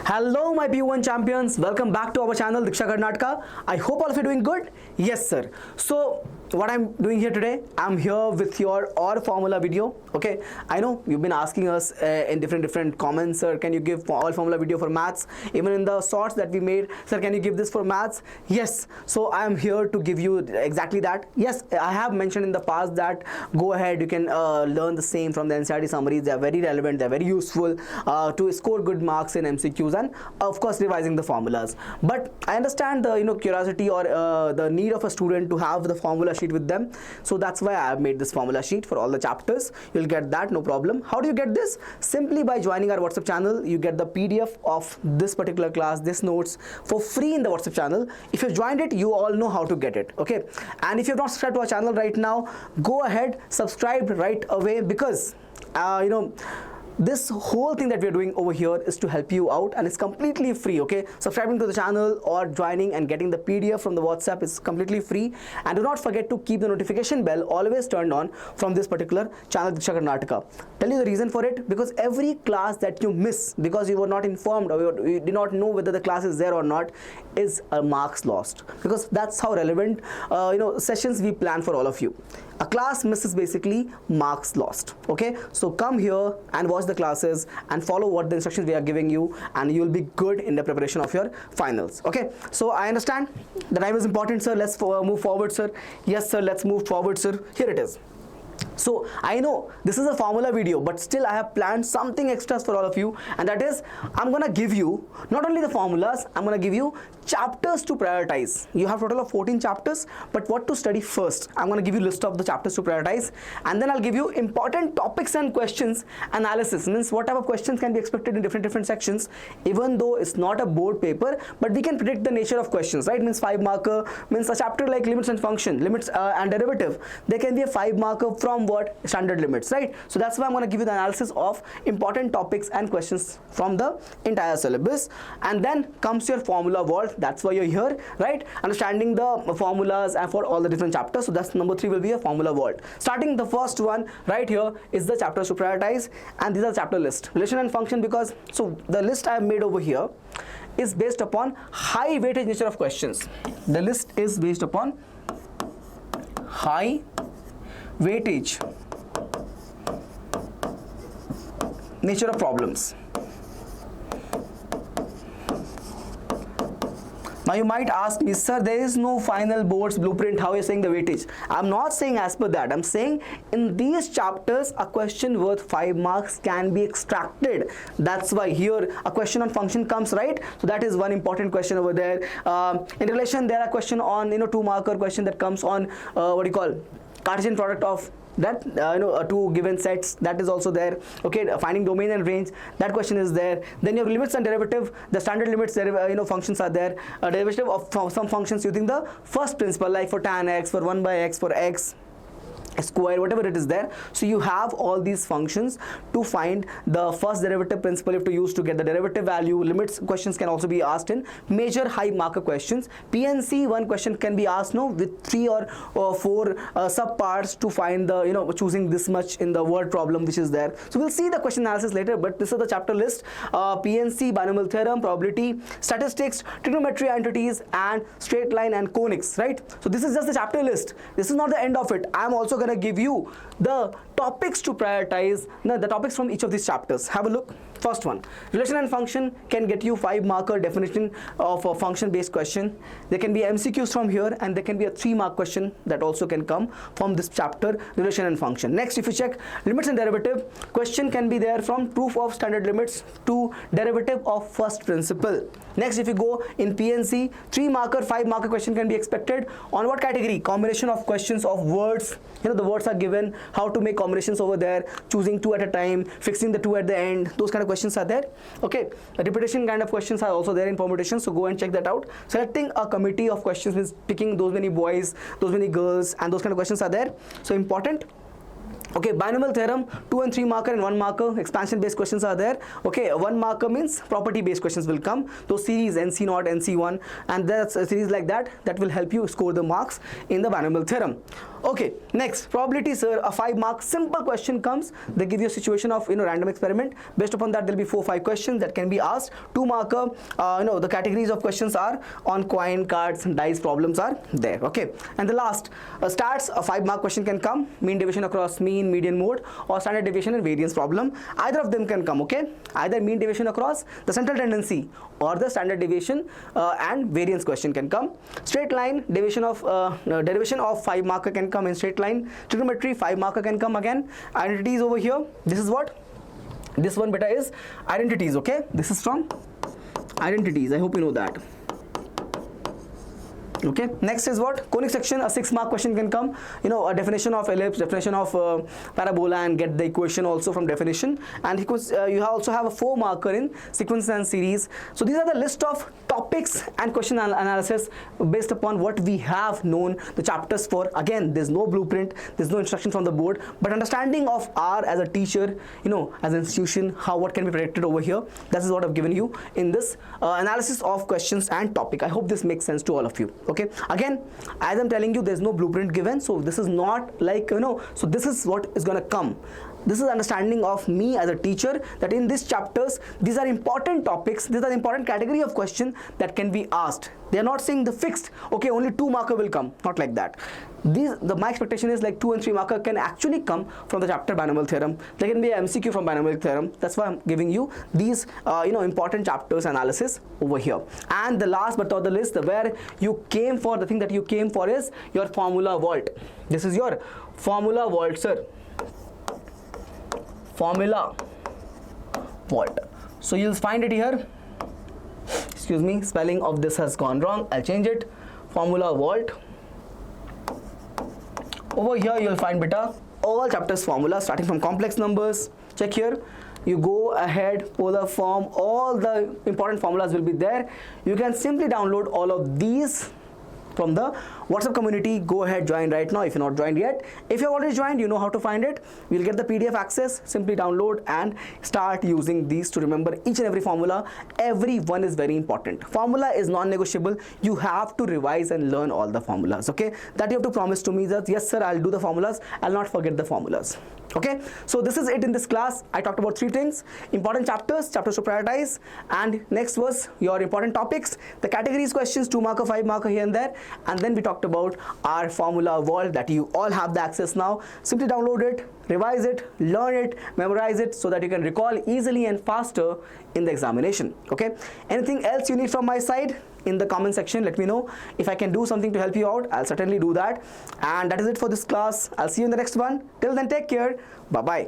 Hello my PU1 champions, welcome back to our channel Deeksha Karnataka. I hope all of you are doing good. Yes sir. So what I'm doing here today, I'm here with your OR formula video. Okay, I know you've been asking us in different comments, sir, can you give all formula video for maths? Even in the shorts that we made, sir, can you give this for maths? Yes, so I am here to give you exactly that. Yes, I have mentioned in the past that go ahead, you can learn the same from the NCERT summaries. They are very relevant, they are very useful to score good marks in MCQs and of course revising the formulas. But I understand the curiosity or the need of a student to have the formula sheet with them, so that's why I have made this formula sheet for all the chapters. You'll get that, no problem. How do you get this? Simply by joining our WhatsApp channel. You get the PDF of this particular class, this notes, for free in the WhatsApp channel. If you've joined it, you all know how to get it. Okay, and if you've not subscribed to our channel right now, go ahead, subscribe right away, because this whole thing that we're doing over here is to help you out and it's completely free. Okay, subscribing to the channel or joining and getting the PDF from the WhatsApp is completely free. And do not forget to keep the notification bell always turned on from this particular channel Deeksha Karnataka. Tell you the reason for it, because every class that you miss because you were not informed or you did not know whether the class is there or not is a marks lost, because that's how relevant sessions we plan for all of you. A class miss is basically marks lost. Okay, so come here and watch the classes and follow what the instructions we are giving you, and you will be good in the preparation of your finals. Okay, so I understand the time is important, sir. Let's move forward, sir. Yes sir, let's move forward, sir. Here it is. So I know this is a formula video, but still I have planned something extras for all of you, and that is I'm gonna give you not only the formulas, I'm gonna give you chapters to prioritize. You have total of 14 chapters, but what to study first, I'm gonna give you list of the chapters to prioritize, and then I'll give you important topics and questions analysis. Means what type of questions can be expected in different sections, even though it's not a board paper, but we can predict the nature of questions, right? Means 5 marker, means a chapter like limits and function, limits and derivative, there can be a 5 marker from what? Standard limits, right? So that's why I'm going to give you the analysis of important topics and questions from the entire syllabus. And then comes your formula vault. That's why you're here, right? Understanding the formulas and for all the different chapters. So that's number 3 will be a formula vault. Starting the first one right here is the chapters to prioritize, and these are chapter list, relation and function, because so the list I have made over here is based upon high weightage nature of questions. The list is based upon high weightage nature of problems. Now you might ask me, sir, there is no final board's blueprint, how are you saying the weightage? I'm not saying as per that. I'm saying in these chapters a question worth 5 marks can be extracted. That's why here a question on function comes, right? So that is one important question over there. In relation, there are question on 2 marker question that comes on Cartesian product of that two given sets, that is also there. Okay, finding domain and range, that question is there. Then your limits and derivative, the standard limits functions are there. Derivative of some functions using the first principle, like for tan x, for 1 by x, for x square, whatever it is there. So you have all these functions to find the first derivative principle you have to use to get the derivative value. Limits questions can also be asked in major high marker questions. PNC, one question can be asked with 3 or 4 subparts to find the choosing this much in the word problem which is there. So we'll see the question analysis later, but this is the chapter list. PNC, binomial theorem, probability, statistics, trigonometry entities, and straight line and conics, right? So this is just the chapter list. This is not the end of it. I'm also going to give you the topics to prioritize, the topics from each of these chapters. Have a look. First one, relation and function can get you 5 marker definition of a function based question. There can be MCQs from here, and there can be a 3 mark question that also can come from this chapter, relation and function. Next, if you check limits and derivative, question can be there from proof of standard limits to derivative of first principle. Next, if you go in PNC, 3 marker, 5 marker question can be expected on what category? Combination of questions of words. The words are given, how to make combinations over there, choosing 2 at a time, fixing the 2 at the end, those kind of questions are there. Okay, repetition kind of questions are also there in permutation, so go and check that out. Selecting a committee of questions means picking those many boys, those many girls, and those kind of questions are there. So important. Okay, binomial theorem, 2 and 3 marker and 1 marker, expansion based questions are there. Okay, 1 marker means property based questions will come. Those series NC0, NC1, and that's a series like that will help you score the marks in the binomial theorem. Okay, next, probability, sir, a 5 mark simple question comes. They give you a situation of random experiment. Based upon that, there will be 4-5 questions that can be asked. 2 marker, the categories of questions are on coin, cards, dice problems are there. Okay, and the last, stats, a 5 mark question can come. Mean deviation across mean, median, mode, or standard deviation and variance problem. Either of them can come. Okay, either mean deviation across the central tendency or the standard deviation and variance question can come. Straight line derivation of 5 marker can come in straight line. Trigonometry 5 marker can come again. Identities over here, this is what this one beta is identities. Okay, this is from identities. I hope you know that. Okay, next is what? Conic section, a 6 mark question can come. A definition of ellipse, definition of parabola, and get the equation also from definition. And you also have a 4 marker in sequence and series. So these are the list of topics and question analysis based upon what we have known the chapters for. Again, there's no blueprint, there's no instruction from the board, but understanding of R as a teacher, as an institution, what can be predicted over here. That is what I've given you in this analysis of questions and topic. I hope this makes sense to all of you. Okay, again, as I'm telling you, there's no blueprint given, so this is not like so this is what is gonna come. This is understanding of me as a teacher, that in these chapters, these are important topics, these are important category of question that can be asked. They are not saying the fixed, okay, only 2 marker will come, not like that. My expectation is like 2 and 3 marker can actually come from the chapter binomial theorem. There can be a MCQ from binomial theorem. That's why I'm giving you these important chapters analysis over here. And the last but not the least, where you came for, the thing that you came for is your formula vault. This is your formula vault, sir. Formula vault. So you'll find it here. Excuse me, spelling of this has gone wrong. I'll change it. Formula vault. Over here you'll find beta all chapters formula starting from complex numbers. Check here. You go ahead, polar form, all the important formulas will be there. You can simply download all of these from the WhatsApp community. Go ahead, join right now if you're not joined yet. If you've already joined, you know how to find it. You'll get the PDF access. Simply download and start using these to remember each and every formula. Every one is very important. Formula is non-negotiable. You have to revise and learn all the formulas. Okay, that you have to promise to me that yes sir, I'll do the formulas, I'll not forget the formulas. Okay, so this is it in this class. I talked about 3 things: important chapters to prioritize, and next was your important topics, the categories questions, 2 marker, 5 marker here and there, and then we talked about our formula vault that you all have the access now. Simply download it, revise it, learn it, memorize it so that you can recall easily and faster in the examination. Okay, anything else you need from my side? In the comment section, let me know. If I can do something to help you out, I'll certainly do that. And that is it for this class. I'll see you in the next one. Till then, take care. Bye bye.